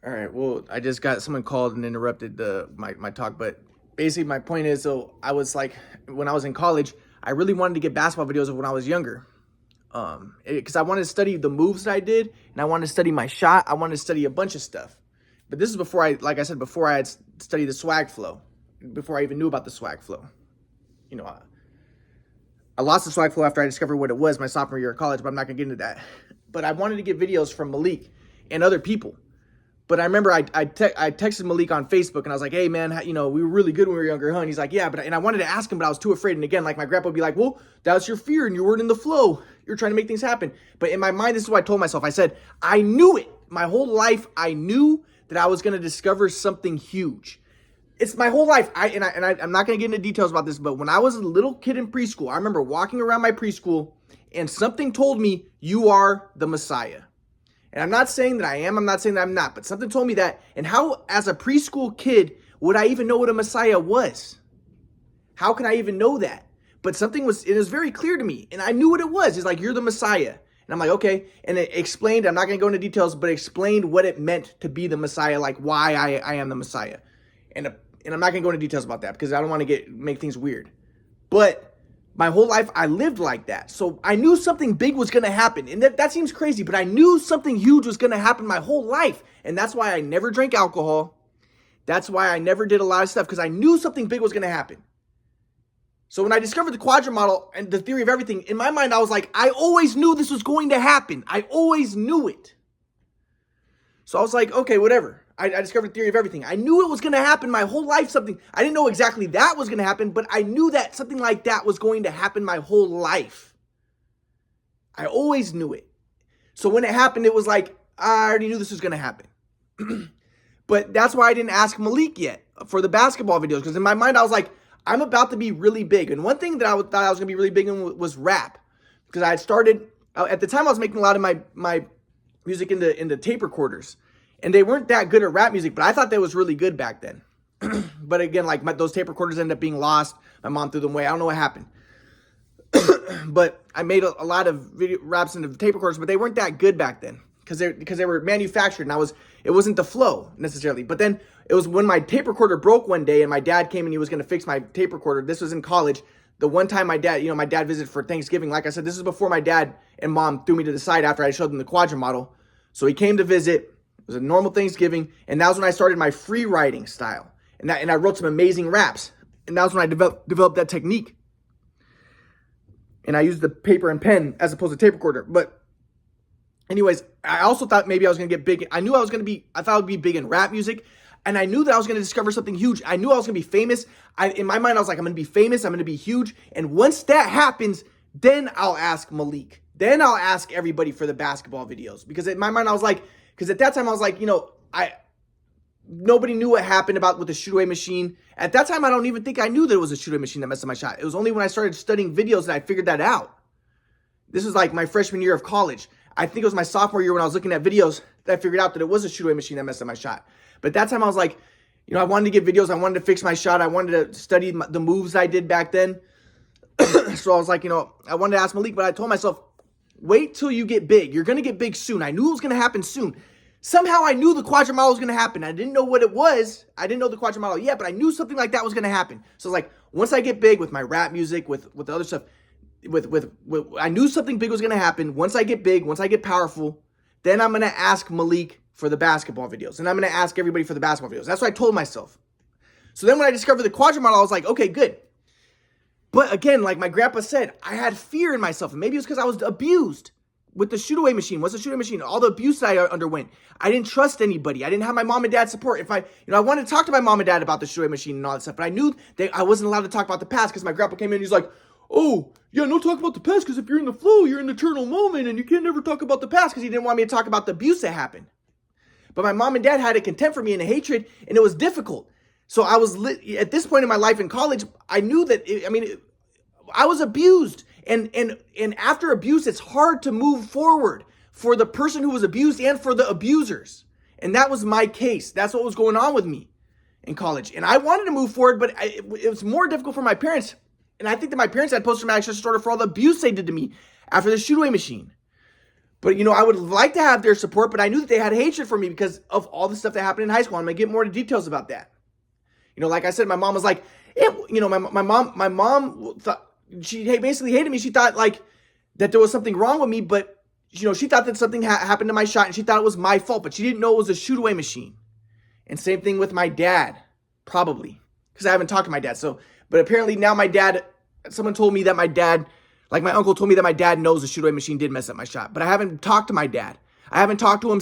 All right. Well, I just got someone called and interrupted my talk, but basically my point is, so I was like, when I was in college, I really wanted to get basketball videos of when I was younger, because I wanted to study the moves that I did, and I wanted to study my shot. I wanted to study a bunch of stuff, but this is before like I said, before I had studied the swag flow, before I even knew about the swag flow. You know, I lost the swag flow after I discovered what it was my sophomore year of college, but I'm not gonna get into that. But I wanted to get videos from Malik and other people. But I remember I texted Malik on Facebook and I was like, hey man, we were really good when we were younger, huh? And he's like, yeah, and I wanted to ask him, but I was too afraid. And again, like my grandpa would be like, well, that's your fear and you weren't in the flow. You're trying to make things happen. But in my mind, this is what I told myself. I said, I knew it. My whole life, I knew that I was going to discover something huge. It's my whole life. I'm not going to get into details about this, but when I was a little kid in preschool, I remember walking around my preschool and something told me, you are the Messiah. And I'm not saying that I am, I'm not saying that I'm not, but something told me that. And how, as a preschool kid, would I even know what a Messiah was? How can I even know that? But it was very clear to me, and I knew what it was. It's like, you're the Messiah. And I'm like, okay. And it explained, I'm not going to go into details, but it explained what it meant to be the Messiah, like why I am the Messiah. And I'm not going to go into details about that because I don't want to make things weird. But my whole life, I lived like that. So I knew something big was going to happen. And that seems crazy, but I knew something huge was going to happen my whole life. And that's why I never drank alcohol. That's why I never did a lot of stuff, because I knew something big was going to happen. So when I discovered the quadrant model and the theory of everything, in my mind, I was like, I always knew this was going to happen. I always knew it. So I was like, okay, whatever. I discovered the theory of everything. I knew it was going to happen my whole life, something. I didn't know exactly that was going to happen, but I knew that something like that was going to happen my whole life. I always knew it. So when it happened, it was like, I already knew this was going to happen. But that's why I didn't ask Malik yet for the basketball videos, because in my mind, I was like, I'm about to be really big. And one thing that I thought I was going to be really big in was rap, because I had started, at the time I was making a lot of my music into tape recorders. And they weren't that good at rap music, but I thought that was really good back then. But again, like those tape recorders ended up being lost. My mom threw them away. I don't know what happened. But I made a lot of video raps into tape recorders, but they weren't that good back then because they were manufactured, and it wasn't the flow necessarily. But then it was when my tape recorder broke one day, and my dad came and he was going to fix my tape recorder. This was in college. The one time my dad visited for Thanksgiving. Like I said, this is before my dad and mom threw me to the side after I showed them the quadrant model. So he came to visit. It was a normal Thanksgiving, and that was when I started my free writing style, and I wrote some amazing raps, and that was when I developed that technique, and I used the paper and pen as opposed to tape recorder. But anyways, I also thought maybe I was going to get big. I thought I would be big in rap music, and I knew that I was going to discover something huge. I knew I was going to be famous. In my mind, I was like, I'm going to be famous, I'm going to be huge, and once that happens, then I'll ask Malik. Then I'll ask everybody for the basketball videos, because in my mind, I was like, because at that time I was like, nobody knew what happened with the shoot away machine. At that time, I don't even think I knew that it was a shoot away machine that messed up my shot. It was only when I started studying videos that I figured that out. This was like my freshman year of college. I think it was my sophomore year when I was looking at videos that I figured out that it was a shoot away machine that messed up my shot. But at that time I was like, I wanted to get videos. I wanted to fix my shot. I wanted to study the moves I did back then. So I was like, I wanted to ask Malik, but I told myself, wait till you get big. You're going to get big soon. I knew it was going to happen soon. Somehow I knew the quadrant model was going to happen. I didn't know what it was. I didn't know the quadrant model yet, but I knew something like that was going to happen. So I was like, once I get big with my rap music, with the other stuff, I knew something big was going to happen. Once I get big, once I get powerful, then I'm going to ask Malik for the basketball videos. And I'm going to ask everybody for the basketball videos. That's what I told myself. So then when I discovered the quadrant model, I was like, okay, good. But again, like my grandpa said, I had fear in myself. And maybe it was because I was abused. With the shoot-away machine, what's the shoot-away machine? All the abuse that I underwent. I didn't trust anybody. I didn't have my mom and dad's support. If I wanted to talk to my mom and dad about the shoot-away machine and all that stuff, but I knew that I wasn't allowed to talk about the past because my grandpa came in and he's like, oh, yeah, no talk about the past because if you're in the flow, you're in the eternal moment and you can never talk about the past because he didn't want me to talk about the abuse that happened. But my mom and dad had a contempt for me and a hatred, and it was difficult. So I was, at this point in my life in college, I knew that, I was abused. And after abuse, it's hard to move forward for the person who was abused and for the abusers. And that was my case. That's what was going on with me in college. And I wanted to move forward, but it was more difficult for my parents. And I think that my parents had post-traumatic stress disorder for all the abuse they did to me after the shoot-away machine. But, I would like to have their support, but I knew that they had hatred for me because of all the stuff that happened in high school. I'm going to get more into details about that. Like I said, my mom was like, my mom thought, she basically hated me. She thought like that there was something wrong with me, but, she thought that something happened to my shot and she thought it was my fault, but she didn't know it was a shoot away machine. And same thing with my dad, probably, because I haven't talked to my dad. But apparently now someone told me that my dad, like my uncle told me that my dad knows the shoot away machine did mess up my shot, but I haven't talked to my dad. I haven't talked to him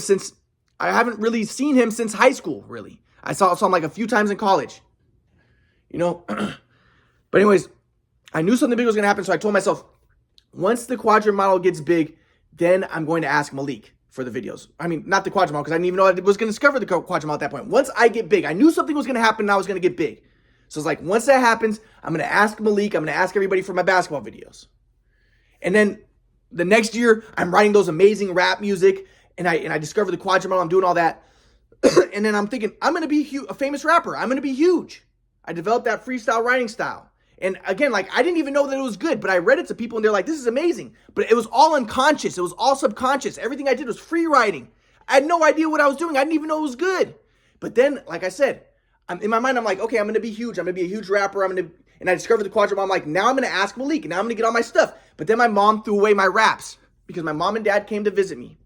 I haven't really seen him since high school, really. I saw him like a few times in college, But anyways, I knew something big was going to happen, so I told myself, once the Quadra model gets big, then I'm going to ask Malik for the videos. I mean, not the Quadra model, because I didn't even know I was going to discover the Quadra model at that point. Once I get big, I knew something was going to happen and I was going to get big. So it's like, once that happens, I'm going to ask Malik, I'm going to ask everybody for my basketball videos. And then the next year, I'm writing those amazing rap music, and I discover the Quadra model, I'm doing all that. And then I'm thinking, I'm going to be a famous rapper. I'm going to be huge. I developed that freestyle writing style. And again, like, I didn't even know that it was good, but I read it to people and they're like, this is amazing. But it was all unconscious. It was all subconscious. Everything I did was free writing. I had no idea what I was doing. I didn't even know it was good. But then, like I said, in my mind, I'm like, okay, I'm going to be huge. I'm going to be a huge rapper. And I discovered the Quadra. I'm like, now I'm going to ask Malik, and now I'm going to get all my stuff. But then my mom threw away my raps because my mom and dad came to visit me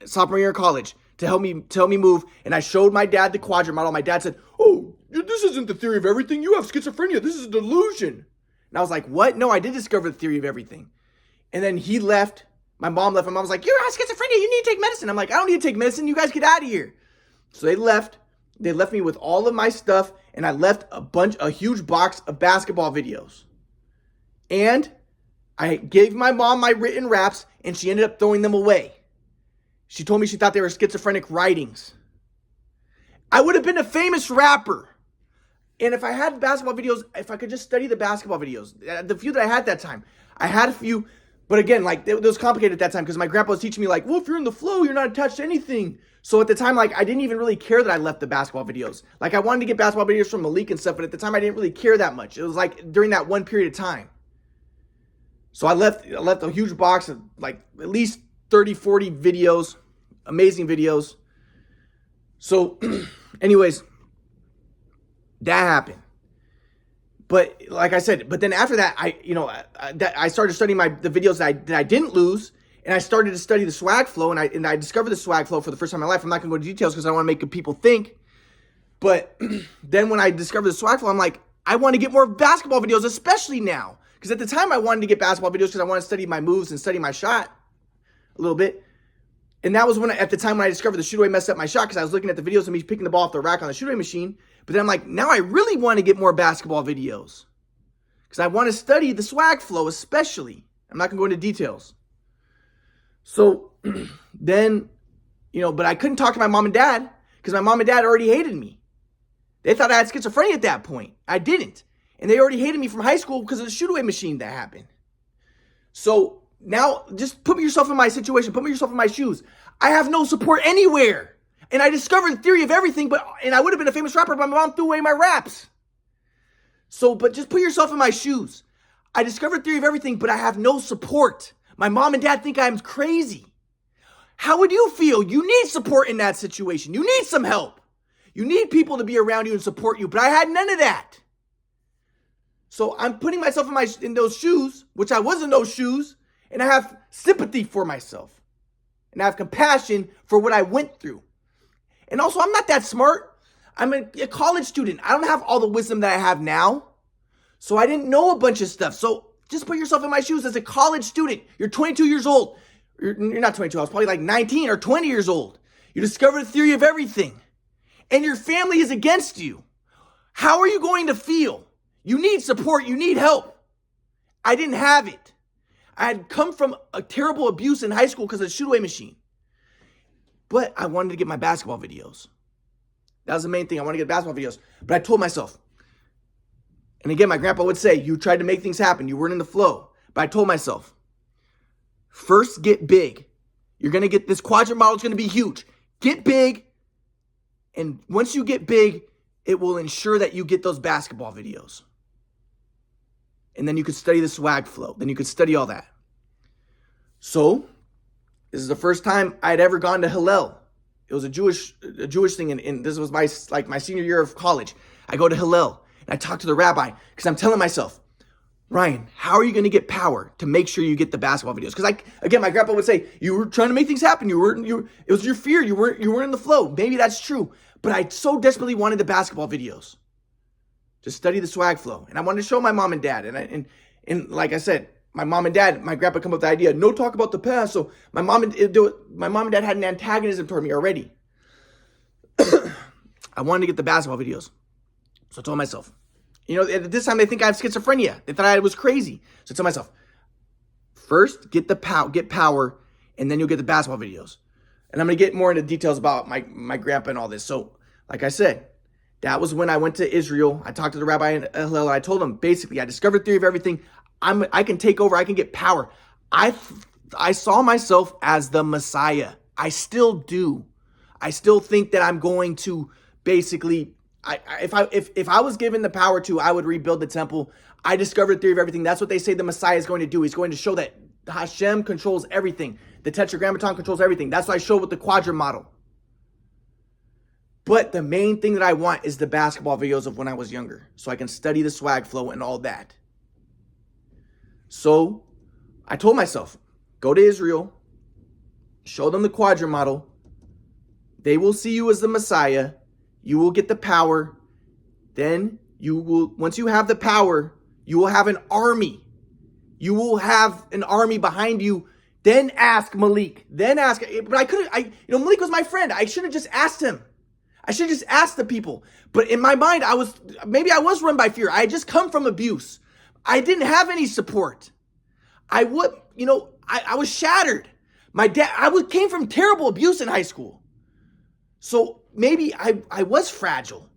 sophomore year in college to help me move. And I showed my dad the Quadra model. My dad said, oh, this isn't the theory of everything. You have schizophrenia. This is a delusion. And I was like, what? No, I did discover the theory of everything. And then he left. My mom left. My mom was like, you're on schizophrenia. You need to take medicine. I'm like, I don't need to take medicine. You guys get out of here. So they left. They left me with all of my stuff. And I left a huge box of basketball videos. And I gave my mom my written raps, and she ended up throwing them away. She told me she thought they were schizophrenic writings. I would have been a famous rapper. And if I had basketball videos, if I could just study the basketball videos, the few that I had that time, I had a few, but again, like, it was complicated at that time because my grandpa was teaching me, like, well, if you're in the flow, you're not attached to anything. So at the time, like, I didn't even really care that I left the basketball videos. Like, I wanted to get basketball videos from Malik and stuff, but at the time, I didn't really care that much. It was like during that one period of time. So I left a huge box of like at least 30, 40 videos, amazing videos. So anyways, that happened. But like I said, but then after that, I started studying the videos that I didn't lose, and I started to study the swag flow, and I discovered the swag flow for the first time in my life. I'm not going to go into details because I don't want to make people think. But then when I discovered the swag flow, I'm like, I want to get more basketball videos, especially now. Because at the time, I wanted to get basketball videos because I wanted to study my moves and study my shot a little bit. And that was at the time when I discovered the shoot away messed up my shot, because I was looking at the videos of me picking the ball off the rack on the shoot away machine. But then I'm like, now I really want to get more basketball videos because I want to study the swag flow, especially. I'm not going to go into details. So then, but I couldn't talk to my mom and dad because my mom and dad already hated me. They thought I had schizophrenia at that point. I didn't. And they already hated me from high school because of the shoot away machine that happened. So now just put yourself in my situation. Put yourself in my shoes. I have no support anywhere. And I discovered the theory of everything, and I would have been a famous rapper, but my mom threw away my raps. But just put yourself in my shoes. I discovered the theory of everything, but I have no support. My mom and dad think I'm crazy. How would you feel? You need support in that situation. You need some help. You need people to be around you and support you, but I had none of that. So I'm putting myself in those shoes, which I was in those shoes, and I have sympathy for myself. And I have compassion for what I went through. And also, I'm not that smart. I'm a college student. I don't have all the wisdom that I have now. So I didn't know a bunch of stuff. So just put yourself in my shoes as a college student. You're 22 years old. You're not 22. I was probably like 19 or 20 years old. You discovered the theory of everything. And your family is against you. How are you going to feel? You need support. You need help. I didn't have it. I had come from a terrible abuse in high school because of the shoot away machine. But I wanted to get my basketball videos. That was the main thing. I wanted to get basketball videos. But I told myself, and again, my grandpa would say, you tried to make things happen. You weren't in the flow. But I told myself, first get big. You're going to get this Quadra model. It's going to be huge. Get big. And once you get big, it will ensure that you get those basketball videos. And then you could study the swag flow. Then you could study all that. So This is the first time I'd ever gone to Hillel. It was a Jewish thing, and this was my senior year of college. I go to Hillel, and I talk to the rabbi, because I'm telling myself, Ryan, how are you going to get power to make sure you get the basketball videos? Because again, my grandpa would say, you were trying to make things happen. It was your fear. You weren't in the flow. Maybe that's true. But I so desperately wanted the basketball videos to study the swag flow. And I wanted to show my mom and dad. And like I said, my mom and dad, my grandpa come up with the idea, no talk about the past. So my mom and dad had an antagonism toward me already. I wanted to get the basketball videos. So I told myself, at this time they think I have schizophrenia. They thought I was crazy. So I told myself, first get power, and then you'll get the basketball videos. And I'm going to get more into details about my grandpa and all this. So like I said, that was when I went to Israel. I talked to the rabbi in Hillel. I told him, basically, I discovered theory of everything. I can take over. I can get power. I saw myself as the Messiah. I still do. I still think that I'm going to basically, if I was given the power to, I would rebuild the temple. I discovered theory of everything. That's what they say the Messiah is going to do. He's going to show that Hashem controls everything. The Tetragrammaton controls everything. That's what I showed with the quadrant model. But the main thing that I want is the basketball videos of when I was younger, so I can study the swag flow and all that. So I told myself, go to Israel, show them the quadrant model. They will see you as the Messiah. You will get the power. Then once you have the power, you will have an army. You will have an army behind you. Then ask Malik. But I couldn't, Malik was my friend. I should have just asked him. I should have just asked the people. But in my mind, I was run by fear. I had just come from abuse. I didn't have any support. I was shattered. My dad, came from terrible abuse in high school. So maybe I was fragile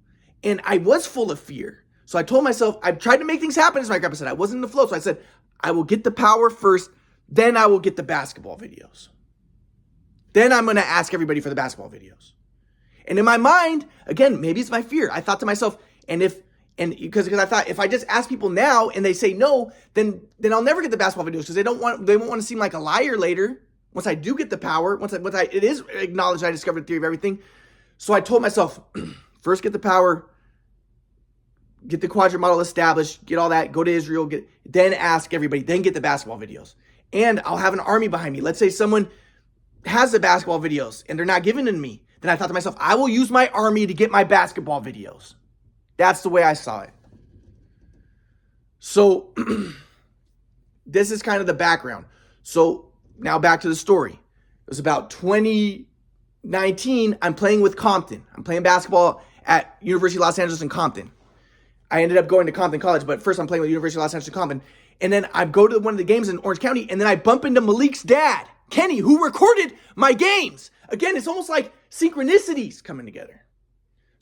and I was full of fear. So I told myself, I tried to make things happen, as my grandpa said. I wasn't in the flow. So I said, I will get the power first, then I will get the basketball videos. Then I'm going to ask everybody for the basketball videos. And in my mind, again, maybe it's my fear. I thought to myself, because I thought if I just ask people now and they say no, then I'll never get the basketball videos, because they won't want to seem like a liar later. Once I do get the power, it is acknowledged I discovered the theory of everything. So I told myself, first get the power, get the quadrant model established, get all that, go to Israel, then ask everybody, then get the basketball videos. And I'll have an army behind me. Let's say someone has the basketball videos and they're not giving it to me. Then I thought to myself, I will use my army to get my basketball videos. That's the way I saw it. So this is kind of the background. So now back to the story. It was about 2019. I'm playing with Compton. I'm playing basketball at University of Los Angeles in Compton. I ended up going to Compton College, but first I'm playing with University of Los Angeles in Compton. And then I go to one of the games in Orange County, and then I bump into Malik's dad, Kenny, who recorded my games. Again, it's almost like synchronicities coming together.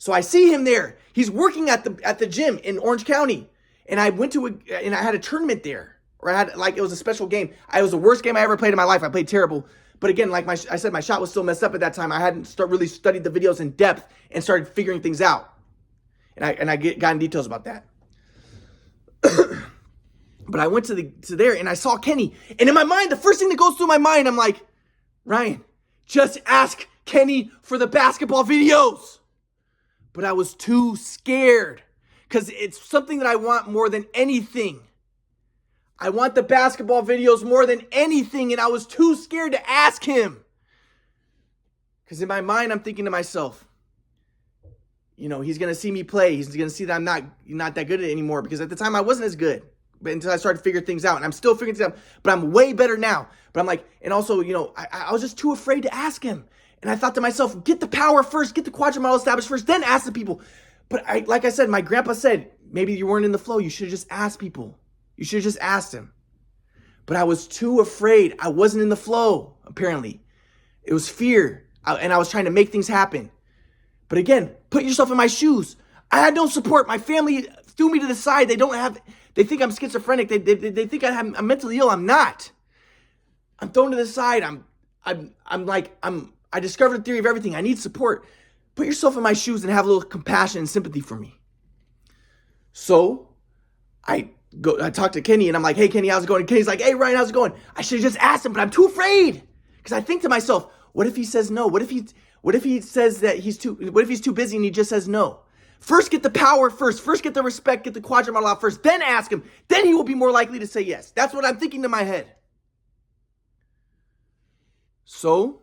So I see him there. He's working at the gym in Orange County. And I went and I had a tournament there. Or it was a special game. It was the worst game I ever played in my life. I played terrible. But again, like I said, my shot was still messed up at that time. I hadn't really studied the videos in depth and started figuring things out. And I got in details about that. But I went to there and I saw Kenny. And in my mind, the first thing that goes through my mind, I'm like, Ryan, just ask Kenny for the basketball videos. But I was too scared, because it's something that I want more than anything. I want the basketball videos more than anything, and I was too scared to ask him. Because in my mind, I'm thinking to myself, he's going to see me play. He's going to see that I'm not that good at it anymore, because at the time I wasn't as good. But until I started to figure things out, and I'm still figuring things out, but I'm way better now. But I'm like, and also, I was just too afraid to ask him. And I thought to myself, get the power first, get the quadrant model established first, then ask the people. But like I said, my grandpa said, maybe you weren't in the flow. You should have just asked people. You should have just asked him. But I was too afraid. I wasn't in the flow, apparently. It was fear. And I was trying to make things happen. But again, put yourself in my shoes. I had no support. My family threw me to the side. They think I'm schizophrenic. They think I'm mentally ill. I'm not. I'm thrown to the side. I discovered the theory of everything. I need support. Put yourself in my shoes and have a little compassion and sympathy for me. So I talked to Kenny and I'm like, hey, Kenny, how's it going? And Kenny's like, hey, Ryan, how's it going? I should have just asked him, but I'm too afraid. Because I think to myself, what if he says no? What if he says that what if he's too busy and he just says no? First get the power first. First get the respect, get the quadrant model out first. Then ask him. Then he will be more likely to say yes. That's what I'm thinking to my head. So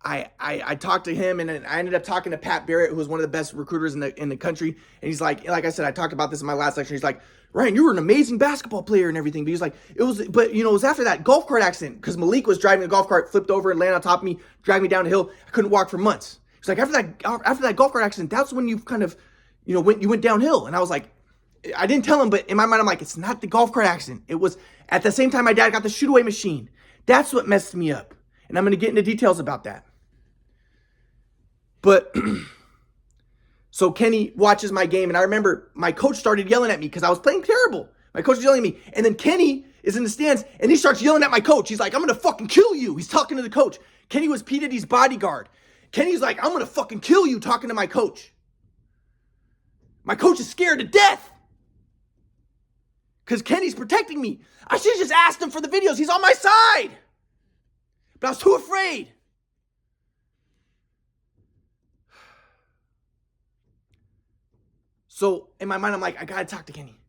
I talked to him, and then I ended up talking to Pat Barrett, who was one of the best recruiters in the country. And he's like I said, I talked about this in my last lecture. He's like, Ryan, you were an amazing basketball player and everything. But he's like, it was after that golf cart accident, because Malik was driving a golf cart, flipped over and landed on top of me, dragged me down the hill. I couldn't walk for months. He's like, after that golf cart accident, that's when you kind of, you went downhill. And I was like, I didn't tell him, but in my mind, I'm like, it's not the golf cart accident. It was at the same time my dad got the shoot away machine. That's what messed me up. And I'm going to get into details about that. But so Kenny watches my game, and I remember my coach started yelling at me because I was playing terrible. My coach was yelling at me, and then Kenny is in the stands, and he starts yelling at my coach. He's like, I'm going to fucking kill you. He's talking to the coach. Kenny was P. Diddy's bodyguard. Kenny's like, I'm going to fucking kill you, talking to my coach. My coach is scared to death because Kenny's protecting me. I should have just asked him for the videos. He's on my side. But I was too afraid. So in my mind, I'm like, I gotta talk to Kenny.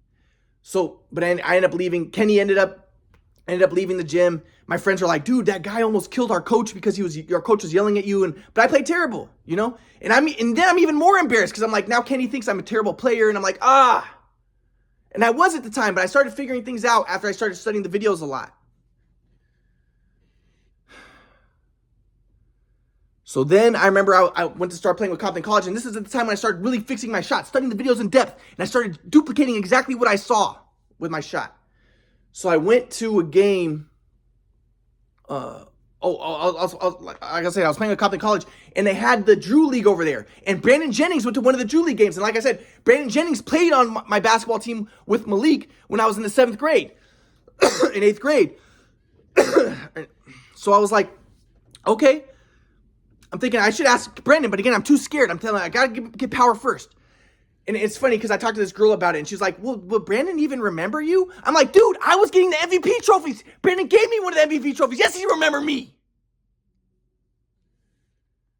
So, but I ended up leaving. Kenny ended up leaving the gym. My friends were like, dude, that guy almost killed our coach because our coach was yelling at you. But I played terrible, And then I'm even more embarrassed because I'm like, now Kenny thinks I'm a terrible player, and I'm like, And I was at the time, but I started figuring things out after I started studying the videos a lot. So then I remember I went to start playing with Compton College, and this is at the time when I started really fixing my shot, studying the videos in depth, and I started duplicating exactly what I saw with my shot. So I went to a game. Like I said, I was playing with Compton College, and they had the Drew League over there. And Brandon Jennings went to one of the Drew League games. And like I said, Brandon Jennings played on my basketball team with Malik when I was in the 7th grade, in 8th grade. So I was like, okay. I'm thinking I should ask Brandon, but again, I'm too scared. I'm telling him I got to get power first. And it's funny because I talked to this girl about it, and she's like, well, will Brandon even remember you? I'm like, dude, I was getting the MVP trophies. Brandon gave me one of the MVP trophies. Yes, he remember me.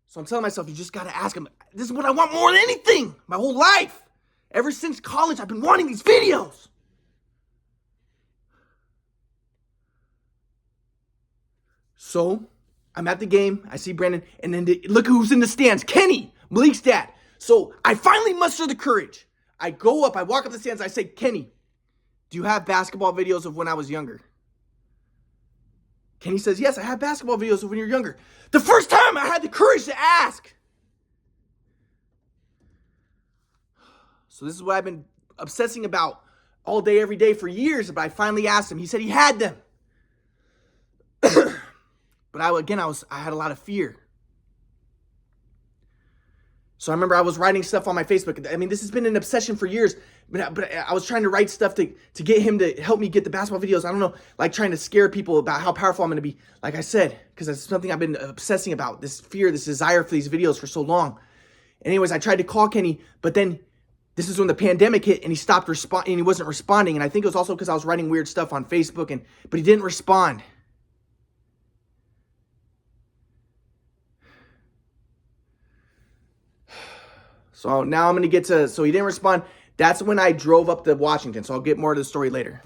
So I'm telling myself, you just got to ask him. This is what I want more than anything. My whole life. Ever since college, I've been wanting these videos. So I'm at the game. I see Brandon, and then look who's in the stands. Kenny, Malik's dad. So I finally muster the courage. I go up, I walk up the stands, I say, Kenny, do you have basketball videos of when I was younger? Kenny says, yes, I have basketball videos of when you're younger. The first time I had the courage to ask. So this is what I've been obsessing about all day, every day for years, but I finally asked him. He said he had them. But I had a lot of fear. So I remember I was writing stuff on my Facebook. I mean, this has been an obsession for years, but I was trying to write stuff to get him to help me get the basketball videos. I don't know, like trying to scare people about how powerful I'm going to be. Like I said, because that's something I've been obsessing about, this fear, this desire for these videos for so long. Anyways, I tried to call Kenny, but then this is when the pandemic hit and he stopped responding, and he wasn't responding. And I think it was also because I was writing weird stuff on Facebook, but he didn't respond. So now I'm going to get to, so he didn't respond. That's when I drove up to Washington. So I'll get more of the story later.